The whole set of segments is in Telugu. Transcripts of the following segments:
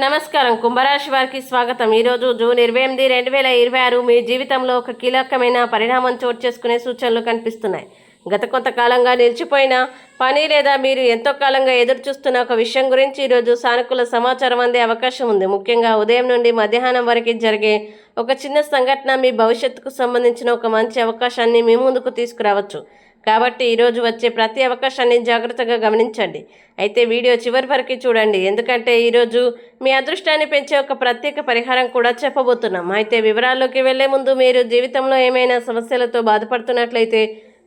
నమస్కారం. కుంభరాశి వారికి స్వాగతం. ఈరోజు జూన్ 28, 2026 మీ జీవితంలో ఒక కీలకమైన పరిణామం చోటు చేసుకునే సూచనలు కనిపిస్తున్నాయి. గత కొంతకాలంగా నిలిచిపోయిన పని లేదా మీరు ఎంతో కాలంగా ఎదురు చూస్తున్న ఒక విషయం గురించి ఈరోజు సానుకూల సమాచారం అందే అవకాశం ఉంది. ముఖ్యంగా ఉదయం నుండి మధ్యాహ్నం వరకు జరిగే ఒక చిన్న సంఘటన మీ భవిష్యత్తుకు సంబంధించిన ఒక మంచి అవకాశాన్ని మీ ముందుకు తీసుకురావచ్చు. కాబట్టి ఈరోజు వచ్చే ప్రతి అవకాశాన్ని జాగ్రత్తగా గమనించండి. అయితే వీడియో చివరి వరకు చూడండి, ఎందుకంటే ఈరోజు మీ అదృష్టాన్ని పెంచే ఒక ప్రత్యేక పరిహారం కూడా చెప్పబోతున్నాం. అయితే వివరాల్లోకి వెళ్లే ముందు మీరు జీవితంలో ఏమైనా సమస్యలతో బాధపడుతున్నట్లయితే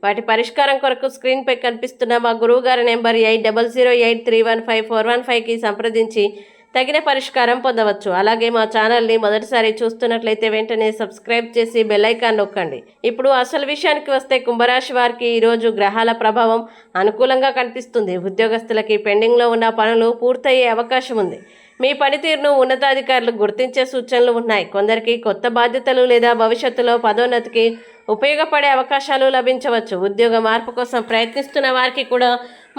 వాటి పరిష్కారం కొరకు స్క్రీన్పై కనిపిస్తున్న మా గురువుగారి నెంబర్ 8008315415కి సంప్రదించి తగిన పరిష్కారం పొందవచ్చు. అలాగే మా ఛానల్ని మొదటిసారి చూస్తున్నట్లయితే వెంటనే సబ్స్క్రైబ్ చేసి బెల్ ఐకాన్ నొక్కండి. ఇప్పుడు అసలు విషయానికి వస్తే కుంభరాశి వారికి ఈరోజు గ్రహాల ప్రభావం అనుకూలంగా కనిపిస్తుంది. ఉద్యోగస్తులకి పెండింగ్లో ఉన్న పనులు పూర్తయ్యే అవకాశం ఉంది. మీ పనితీరును ఉన్నతాధికారులు గుర్తించే సూచనలు ఉన్నాయి. కొందరికి కొత్త బాధ్యతలు లేదా భవిష్యత్తులో పదోన్నతికి ఉపయోగపడే అవకాశాలు లభించవచ్చు. ఉద్యోగ మార్పు కోసం ప్రయత్నిస్తున్న వారికి కూడా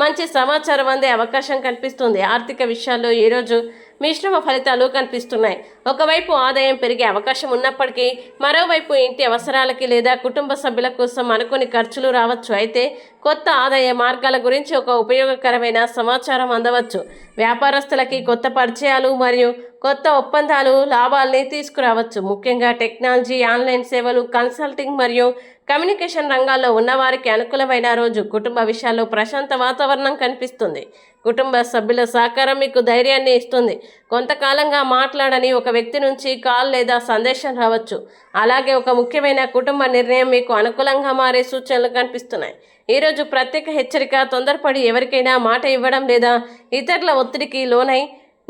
మంచి సమాచారం అందే అవకాశం కనిపిస్తుంది. ఆర్థిక విషయాల్లో ఈరోజు మిశ్రమ ఫలితాలు కనిపిస్తున్నాయి. ఒకవైపు ఆదాయం పెరిగే అవకాశం ఉన్నప్పటికీ మరోవైపు ఇంటి అవసరాలకి లేదా కుటుంబ సభ్యుల కోసం అనుకుని ఖర్చులు రావచ్చు. అయితే కొత్త ఆదాయ మార్గాల గురించి ఒక ఉపయోగకరమైన సమాచారం అందవచ్చు. వ్యాపారస్తులకి కొత్త పరిచయాలు మరియు కొత్త ఒప్పందాలు లాభాల్ని తీసుకురావచ్చు. ముఖ్యంగా టెక్నాలజీ, ఆన్లైన్ సేవలు, కన్సల్టింగ్ మరియు కమ్యూనికేషన్ రంగాల్లో ఉన్నవారికి అనుకూలమైన రోజు. కుటుంబ విషయాల్లో ప్రశాంత వాతావరణం కనిపిస్తుంది. కుటుంబ సభ్యుల సహకారం మీకు ధైర్యాన్ని ఇస్తుంది. కొంతకాలంగా మాట్లాడని ఒక వ్యక్తి నుంచి కాల్ లేదా సందేశం రావచ్చు. అలాగే ఒక ముఖ్యమైన కుటుంబ నిర్ణయం మీకు అనుకూలంగా మారే సూచనలు కనిపిస్తున్నాయి. ఈరోజు ప్రత్యేక హెచ్చరిక: తొందరపడి ఎవరికైనా మాట ఇవ్వడం లేదా ఇతరుల ఒత్తిడికి లోనై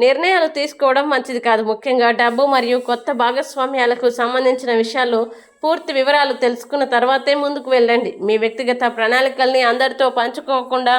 నిర్ణయాలు తీసుకోవడం మంచిది కాదు. ముఖ్యంగా డబ్బు మరియు కొత్త భాగస్వామ్యాలకు సంబంధించిన విషయాల్లో పూర్తి వివరాలు తెలుసుకున్న తర్వాతే ముందుకు వెళ్ళండి. మీ వ్యక్తిగత ప్రణాళికల్ని అందరితో పంచుకోకుండా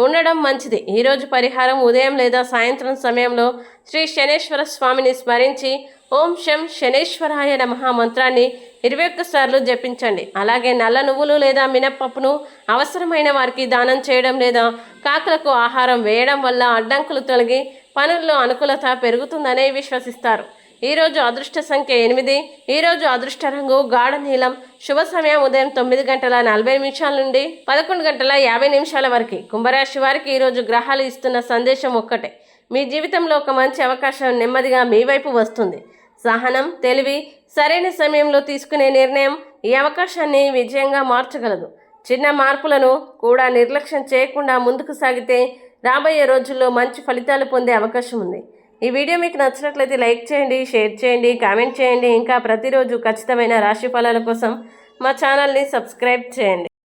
ఉండడం మంచిది. ఈరోజు పరిహారం: ఉదయం లేదా సాయంత్రం సమయంలో శ్రీ శనేశ్వర స్వామిని స్మరించి ఓం శం శనేశ్వరాయ నమః మంత్రాన్ని 21 సార్లు జపించండి. అలాగే నల్ల నువ్వులు లేదా మినప్పప్పును అవసరమైన వారికి దానం చేయడం లేదా కాకులకు ఆహారం వేయడం వల్ల అడ్డంకులు తొలగి పనుల్లో అనుకూలత పెరుగుతుందని విశ్వసిస్తారు. ఈరోజు అదృష్ట సంఖ్య 8. ఈరోజు అదృష్ట రంగు గాఢ నీలం. శుభ సమయం ఉదయం 9:40 నుండి 11:50 వరకు. కుంభరాశి వారికి ఈరోజు గ్రహాలు ఇస్తున్న సందేశం ఒక్కటే: మీ జీవితంలో ఒక మంచి అవకాశం నెమ్మదిగా మీ వైపు వస్తుంది. సహనం, తెలివి, సరైన సమయంలో తీసుకునే నిర్ణయం ఈ అవకాశాన్ని విజయంగా మార్చగలదు. చిన్న మార్పులను కూడా నిర్లక్ష్యం చేయకుండా ముందుకు సాగితే రాబోయే రోజుల్లో మంచి ఫలితాలు పొందే అవకాశం ఉంది. ఈ వీడియో మీకు నచ్చినట్లయితే లైక్ చేయండి, షేర్ చేయండి, కామెంట్ చేయండి. ఇంకా ప్రతిరోజు ఖచ్చితమైన రాశి ఫలాల కోసం మా ఛానల్ని సబ్స్క్రైబ్ చేయండి.